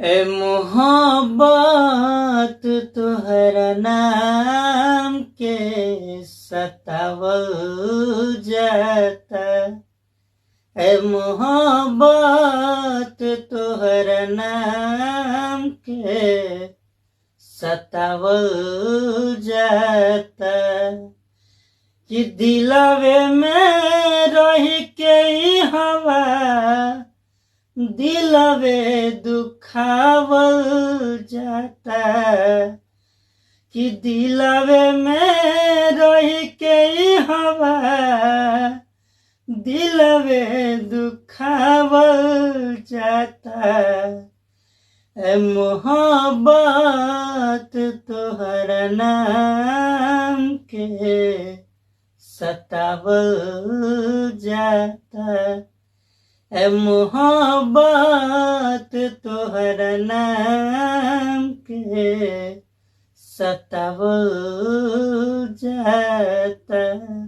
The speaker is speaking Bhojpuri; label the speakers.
Speaker 1: ए मोहब्बत तोहरा नाम के सतावल जाता। ए मोहब्बत तोहरा नाम के सतावल जाता। कि दिलवे में रह के ई हवा दिलवे दुखावल जाता। कि दिलवे में रह के ई हवा दिलवे दुखावल जाता। ए मोहब्बत तोहरा नाम के सतावल जाता। ए मोहब्बत तोहरा नाम के सतावल जाता।